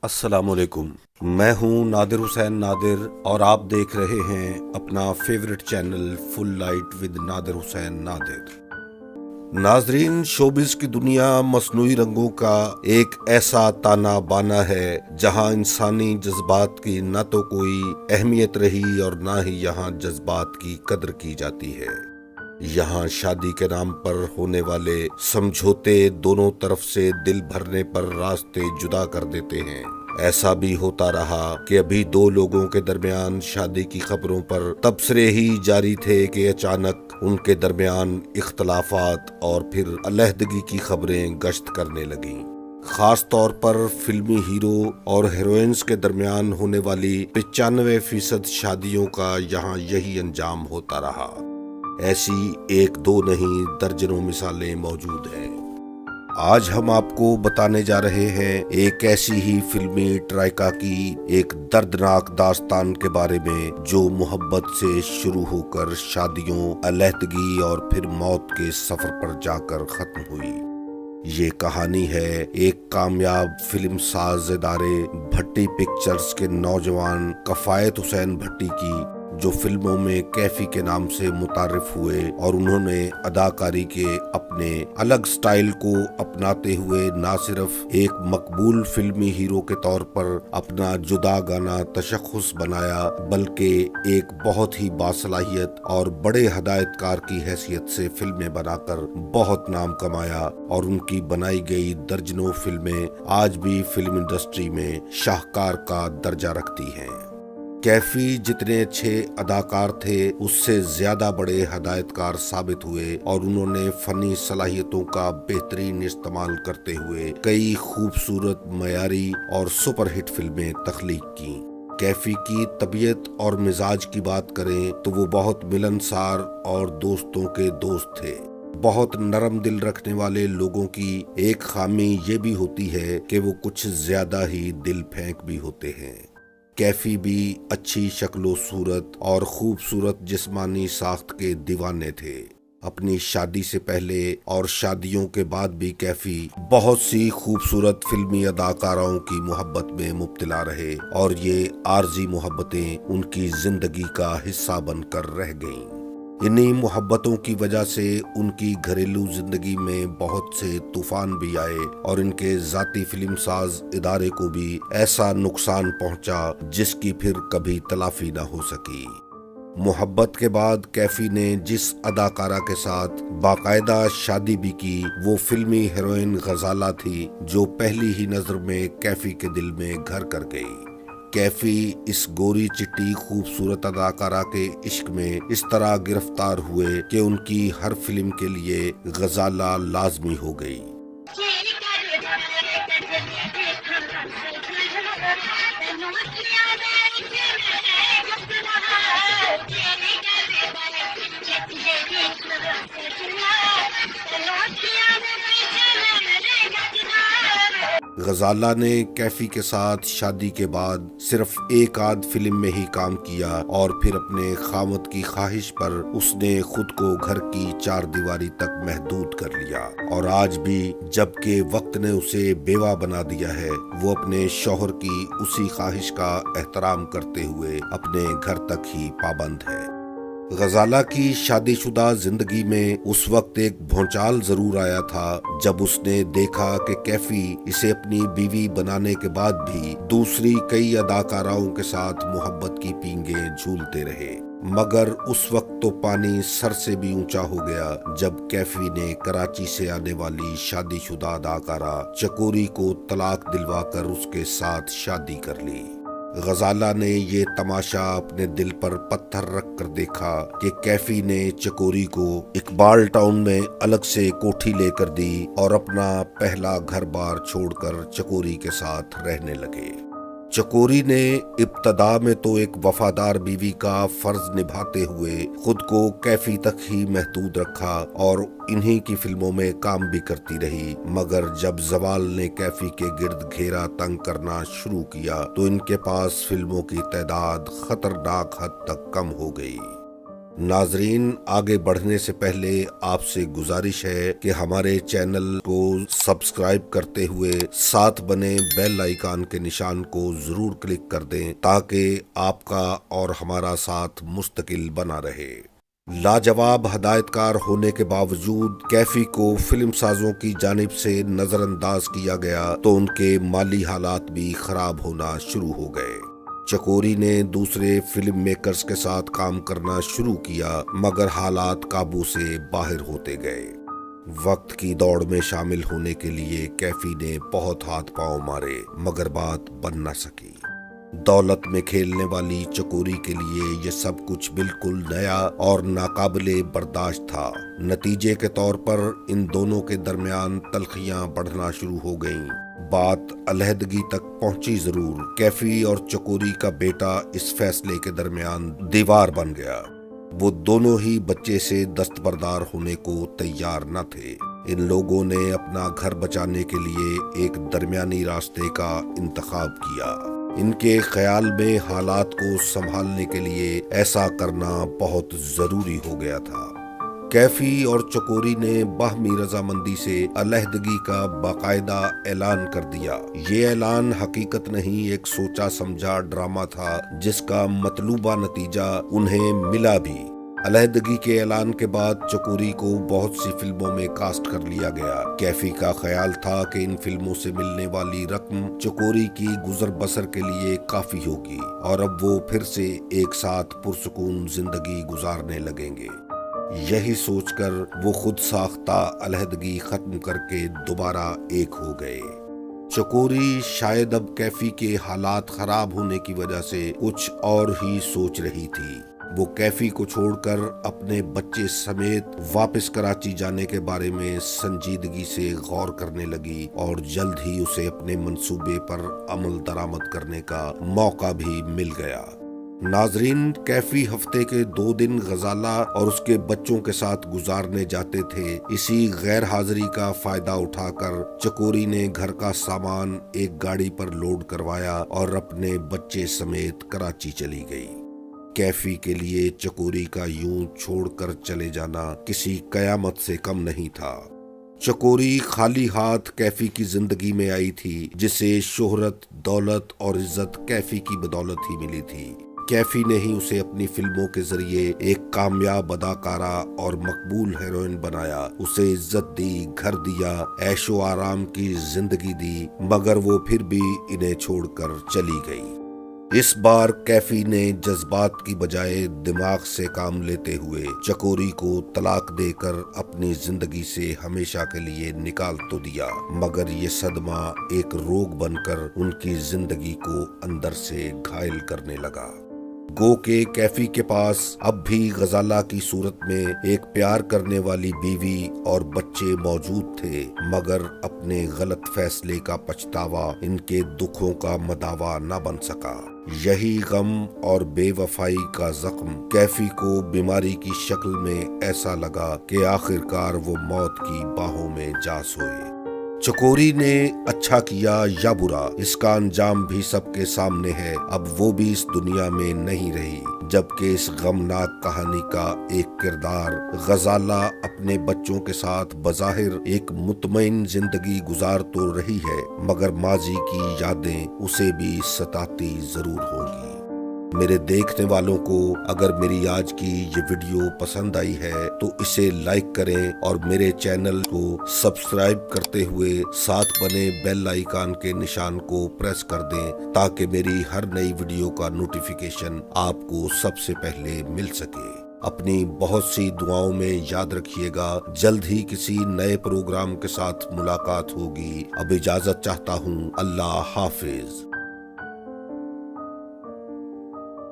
السلام علیکم، میں ہوں نادر حسین نادر اور آپ دیکھ رہے ہیں اپنا favourite channel full light with Nadir Hussain Nadir. ناظرین، شوبز کی دنیا مصنوعی رنگوں کا ایک ایسا تانا بانا ہے جہاں انسانی جذبات کی نہ تو کوئی اہمیت رہی اور نہ ہی یہاں جذبات کی قدر کی جاتی ہے۔ یہاں شادی کے نام پر ہونے والے سمجھوتے دونوں طرف سے دل بھرنے پر راستے جدا کر دیتے ہیں۔ ایسا بھی ہوتا رہا کہ ابھی دو لوگوں کے درمیان شادی کی خبروں پر تبصرے ہی جاری تھے کہ اچانک ان کے درمیان اختلافات اور پھر علیحدگی کی خبریں گشت کرنے لگیں۔ خاص طور پر فلمی ہیرو اور ہیروئنز کے درمیان ہونے والی 95% شادیوں کا یہاں یہی انجام ہوتا رہا۔ ایسی ایک دو نہیں درجنوں مثالیں موجود ہیں۔ آج ہم آپ کو بتانے جا رہے ہیں ایک ایسی ہی فلمی ٹرائکا کی ایک دردناک داستان کے بارے میں جو محبت سے شروع ہو کر شادیوں، علیحدگی اور پھر موت کے سفر پر جا کر ختم ہوئی۔ یہ کہانی ہے ایک کامیاب فلم ساز ادارے بھٹی پکچرز کے نوجوان کفایت حسین بھٹی کی، جو فلموں میں کیفی کے نام سے متعارف ہوئے اور انہوں نے اداکاری کے اپنے الگ سٹائل کو اپناتے ہوئے نہ صرف ایک مقبول فلمی ہیرو کے طور پر اپنا جدا گانا تشخص بنایا، بلکہ ایک بہت ہی باصلاحیت اور بڑے ہدایت کار کی حیثیت سے فلمیں بنا کر بہت نام کمایا، اور ان کی بنائی گئی درجنوں فلمیں آج بھی فلم انڈسٹری میں شاہکار کا درجہ رکھتی ہیں۔ کیفی جتنے اچھے اداکار تھے اس سے زیادہ بڑے ہدایت کار ثابت ہوئے، اور انہوں نے فنی صلاحیتوں کا بہترین استعمال کرتے ہوئے کئی خوبصورت، معیاری اور سپر ہٹ فلمیں تخلیق کیں۔ کیفی کی طبیعت اور مزاج کی بات کریں تو وہ بہت ملنسار اور دوستوں کے دوست تھے۔ بہت نرم دل رکھنے والے لوگوں کی ایک خامی یہ بھی ہوتی ہے کہ وہ کچھ زیادہ ہی دل پھینک بھی ہوتے ہیں۔ کیفی بھی اچھی شکل و صورت اور خوبصورت جسمانی ساخت کے دیوانے تھے۔ اپنی شادی سے پہلے اور شادیوں کے بعد بھی کیفی بہت سی خوبصورت فلمی اداکاراؤں کی محبت میں مبتلا رہے، اور یہ عارضی محبتیں ان کی زندگی کا حصہ بن کر رہ گئیں۔ انہی محبتوں کی وجہ سے ان کی گھریلو زندگی میں بہت سے طوفان بھی آئے، اور ان کے ذاتی فلم ساز ادارے کو بھی ایسا نقصان پہنچا جس کی پھر کبھی تلافی نہ ہو سکی۔ محبت کے بعد کیفی نے جس اداکارہ کے ساتھ باقاعدہ شادی بھی کی وہ فلمی ہیروئن غزالہ تھی، جو پہلی ہی نظر میں کیفی کے دل میں گھر کر گئی۔ کیفی اس گوری چٹی خوبصورت اداکارہ کے عشق میں اس طرح گرفتار ہوئے کہ ان کی ہر فلم کے لیے غزالہ لازمی ہو گئی۔ غزالہ نے کیفی کے ساتھ شادی کے بعد صرف ایک آدھ فلم میں ہی کام کیا، اور پھر اپنے خاوند کی خواہش پر اس نے خود کو گھر کی چار دیواری تک محدود کر لیا، اور آج بھی جبکہ وقت نے اسے بیوہ بنا دیا ہے، وہ اپنے شوہر کی اسی خواہش کا احترام کرتے ہوئے اپنے گھر تک ہی پابند ہے۔ غزالہ کی شادی شدہ زندگی میں اس وقت ایک بھونچال ضرور آیا تھا جب اس نے دیکھا کہ کیفی اسے اپنی بیوی بنانے کے بعد بھی دوسری کئی اداکاراؤں کے ساتھ محبت کی پینگیں جھولتے رہے، مگر اس وقت تو پانی سر سے بھی اونچا ہو گیا جب کیفی نے کراچی سے آنے والی شادی شدہ اداکارہ چکوری کو طلاق دلوا کر اس کے ساتھ شادی کر لی۔ غزالہ نے یہ تماشا اپنے دل پر پتھر رکھ کر دیکھا کہ کیفی نے چکوری کو اقبال ٹاؤن میں الگ سے کوٹھی لے کر دی، اور اپنا پہلا گھر بار چھوڑ کر چکوری کے ساتھ رہنے لگے۔ چکوری نے ابتدا میں تو ایک وفادار بیوی کا فرض نبھاتے ہوئے خود کو کیفی تک ہی محدود رکھا اور انہی کی فلموں میں کام بھی کرتی رہی، مگر جب زوال نے کیفی کے گرد گھیرا تنگ کرنا شروع کیا تو ان کے پاس فلموں کی تعداد خطرناک حد تک کم ہو گئی۔ ناظرین، آگے بڑھنے سے پہلے آپ سے گزارش ہے کہ ہمارے چینل کو سبسکرائب کرتے ہوئے ساتھ بنے بیل آئیکن کے نشان کو ضرور کلک کر دیں تاکہ آپ کا اور ہمارا ساتھ مستقل بنا رہے۔ لاجواب ہدایت کار ہونے کے باوجود کیفی کو فلم سازوں کی جانب سے نظر انداز کیا گیا تو ان کے مالی حالات بھی خراب ہونا شروع ہو گئے۔ چکوری نے دوسرے فلم میکرز کے ساتھ کام کرنا شروع کیا مگر حالات قابو سے باہر ہوتے گئے۔ وقت کی دوڑ میں شامل ہونے کے لیے کیفی نے بہت ہاتھ پاؤں مارے مگر بات بن نہ سکی۔ دولت میں کھیلنے والی چکوری کے لیے یہ سب کچھ بالکل نیا اور ناقابل برداشت تھا۔ نتیجے کے طور پر ان دونوں کے درمیان تلخیاں بڑھنا شروع ہو گئیں۔ بات علیحدگی تک پہنچی ضرور، کیفی اور چکوری کا بیٹا اس فیصلے کے درمیان دیوار بن گیا۔ وہ دونوں ہی بچے سے دستبردار ہونے کو تیار نہ تھے۔ ان لوگوں نے اپنا گھر بچانے کے لیے ایک درمیانی راستے کا انتخاب کیا۔ ان کے خیال میں حالات کو سنبھالنے کے لیے ایسا کرنا بہت ضروری ہو گیا تھا۔ کیفی اور چکوری نے باہمی رضامندی سے علیحدگی کا باقاعدہ اعلان کر دیا۔ یہ اعلان حقیقت نہیں، ایک سوچا سمجھا ڈرامہ تھا جس کا مطلوبہ نتیجہ انہیں ملا بھی۔ علیحدگی کے اعلان کے بعد چکوری کو بہت سی فلموں میں کاسٹ کر لیا گیا۔ کیفی کا خیال تھا کہ ان فلموں سے ملنے والی رقم چکوری کی گزر بسر کے لیے کافی ہوگی اور اب وہ پھر سے ایک ساتھ پرسکون زندگی گزارنے لگیں گے۔ یہی سوچ کر وہ خود ساختہ علیحدگی ختم کر کے دوبارہ ایک ہو گئے۔ چکوری شاید اب کیفی کے حالات خراب ہونے کی وجہ سے کچھ اور ہی سوچ رہی تھی۔ وہ کیفی کو چھوڑ کر اپنے بچے سمیت واپس کراچی جانے کے بارے میں سنجیدگی سے غور کرنے لگی اور جلد ہی اسے اپنے منصوبے پر عمل درآمد کرنے کا موقع بھی مل گیا۔ ناظرین، کیفی ہفتے کے 2 دن غزالہ اور اس کے بچوں کے ساتھ گزارنے جاتے تھے۔ اسی غیر حاضری کا فائدہ اٹھا کر چکوری نے گھر کا سامان ایک گاڑی پر لوڈ کروایا اور اپنے بچے سمیت کراچی چلی گئی۔ کیفی کے لیے چکوری کا یوں چھوڑ کر چلے جانا کسی قیامت سے کم نہیں تھا۔ چکوری خالی ہاتھ کیفی کی زندگی میں آئی تھی، جسے شہرت، دولت اور عزت کیفی کی بدولت ہی ملی تھی۔ کیفی نے ہی اسے اپنی فلموں کے ذریعے ایک کامیاب اداکارہ اور مقبول ہیروئن بنایا، اسے عزت دی، گھر دیا، عیش و آرام کی زندگی دی، مگر وہ پھر بھی انہیں چھوڑ کر چلی گئی۔ اس بار کیفی نے جذبات کی بجائے دماغ سے کام لیتے ہوئے چکوری کو طلاق دے کر اپنی زندگی سے ہمیشہ کے لیے نکال تو دیا، مگر یہ صدمہ ایک روگ بن کر ان کی زندگی کو اندر سے گھائل کرنے لگا۔ گو کہ کیفی کے پاس اب بھی غزالہ کی صورت میں ایک پیار کرنے والی بیوی اور بچے موجود تھے، مگر اپنے غلط فیصلے کا پچھتاوا ان کے دکھوں کا مداوا نہ بن سکا۔ یہی غم اور بے وفائی کا زخم کیفی کو بیماری کی شکل میں ایسا لگا کہ آخر کار وہ موت کی باہوں میں جا سوئے۔ چکوری نے اچھا کیا یا برا، اس کا انجام بھی سب کے سامنے ہے۔ اب وہ بھی اس دنیا میں نہیں رہی، جبکہ اس غمناک کہانی کا ایک کردار غزالہ اپنے بچوں کے ساتھ بظاہر ایک مطمئن زندگی گزار تو رہی ہے، مگر ماضی کی یادیں اسے بھی ستاتی ضرور ہوں گی۔ میرے دیکھنے والوں کو اگر میری آج کی یہ ویڈیو پسند آئی ہے تو اسے لائک کریں اور میرے چینل کو سبسکرائب کرتے ہوئے ساتھ بنے بیل آئیکن کے نشان کو پریس کر دیں تاکہ میری ہر نئی ویڈیو کا نوٹیفیکیشن آپ کو سب سے پہلے مل سکے۔ اپنی بہت سی دعاؤں میں یاد رکھیے گا۔ جلد ہی کسی نئے پروگرام کے ساتھ ملاقات ہوگی۔ اب اجازت چاہتا ہوں۔ اللہ حافظ۔